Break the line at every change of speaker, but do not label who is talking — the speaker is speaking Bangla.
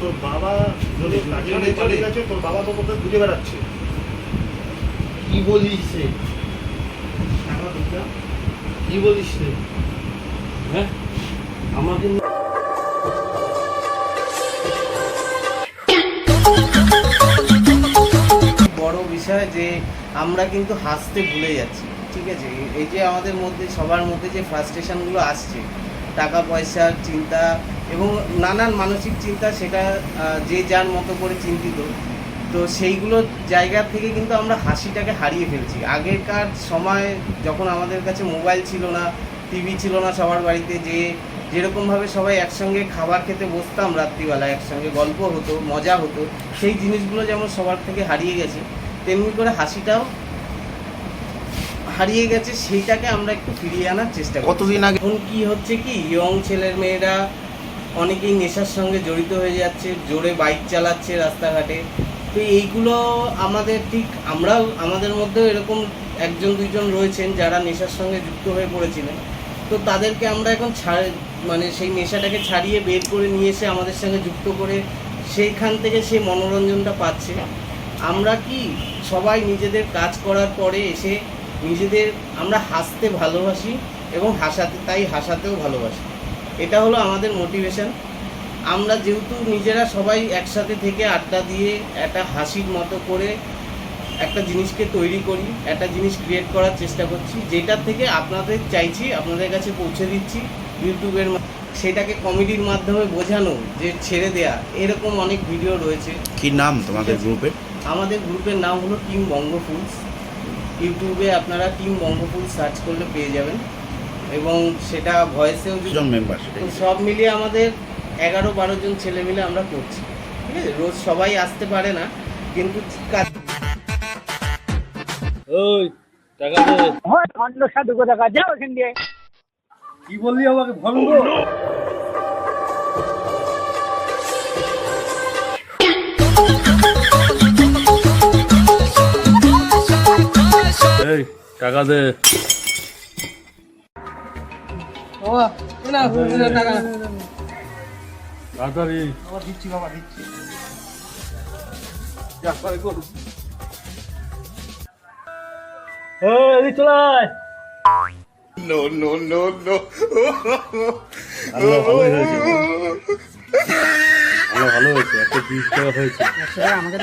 তোর বাবা তোর বাবা তো কোথায় ঘুরে বেড়াচ্ছে।
কি বলিস রে, কি বলিস রে? হ্যাঁ আমাকে
বড় বিষয় যে আমরা কিন্তু হাসতে ভুলে যাচ্ছি, ঠিক আছে? এই যে আমাদের মধ্যে সবার মধ্যে যে ফ্রাস্ট্রেশনগুলো আসছে, টাকা পয়সার চিন্তা এবং নানান মানসিক চিন্তা, সেটা যে যার মতো করে চিন্তিত, তো সেইগুলোর জায়গা থেকে কিন্তু আমরা হাসিটাকে হারিয়ে ফেলছি। আগেকার সময় যখন আমাদের কাছে মোবাইল ছিল না, টিভি ছিল না সবার বাড়িতে, যেরকমভাবে সবাই একসঙ্গে খাবার খেতে বসতাম, রাত্রিবেলা একসঙ্গে গল্প হতো, মজা হতো, সেই জিনিসগুলো যেমন সবার থেকে হারিয়ে গেছে, তেমনি করে হাসিটাও হারিয়ে গেছে। সেইটাকে আমরা একটু ফিরিয়ে আনার চেষ্টা করি।
কতদিন আগে
এখন কি হচ্ছে কি, ইয়ং ছেলের মেয়েরা অনেকেই নেশার সঙ্গে জড়িত হয়ে যাচ্ছে, জোরে বাইক চালাচ্ছে রাস্তাঘাটে। তো এইগুলো আমাদের ঠিক, আমরাও আমাদের মধ্যেও এরকম একজন দুইজন রয়েছেন যারা নেশার সঙ্গে যুক্ত হয়ে পড়েছিলেন। তো তাদেরকে আমরা এখন মানে সেই নেশাটাকে ছাড়িয়ে বের করে নিয়ে এসে আমাদের সঙ্গে যুক্ত করে সেইখান থেকে সে মনোরঞ্জনটা পাচ্ছে। আমরা কি সবাই নিজেদের কাজ করার পরে এসে আমরা হাসতে ভালোবাসি এবং হাসাতেও ভালোবাসি। এটা হলো আমাদের মোটিভেশন। আমরা যেহেতু নিজেরা সবাই একসাথে থেকে আড্ডা দিয়ে একটা হাসির মতো করে একটা জিনিসকে তৈরি করি, একটা জিনিস ক্রিয়েট করার চেষ্টা করছি, যেটা থেকে আপনাদের কাছে পৌঁছে দিচ্ছি ইউটিউবের, সেটাকে কমেডির মাধ্যমে বোঝানো, যে ছেড়ে দেয়া, এরকম অনেক ভিডিও রয়েছে।
কি নাম তোমাদের গ্রুপে?
আমাদের গ্রুপের নাম হলো টিম বঙ্গফুলস। ইউটিউবে আপনারা টিম বঙ্গফুলস সার্চ করলে পেয়ে যাবেন, এবং সেটা ভয়েসেও
মেম্বার,
সব মিলিয়ে আমাদের 11-12 জন ছেলে মিলে আমরা করছি, ঠিক আছে? রোজ সবাই আসতে পারে না, কিন্তু
ওই টাকা দে।
অন্য সাধু টাকা যাও এখান দিয়ে।
কি বললি আমাকে? ভঙ্গ। এই টাকা দে। তাড়াতাড়ি।
দিচ্ছি বাবা, দিচ্ছি।
এই চলে আয়।
No, no, no, no.
ভালোই হয়েছে, ভালো হয়েছে। একটা 20 টাকা হয়েছে।
আমাকে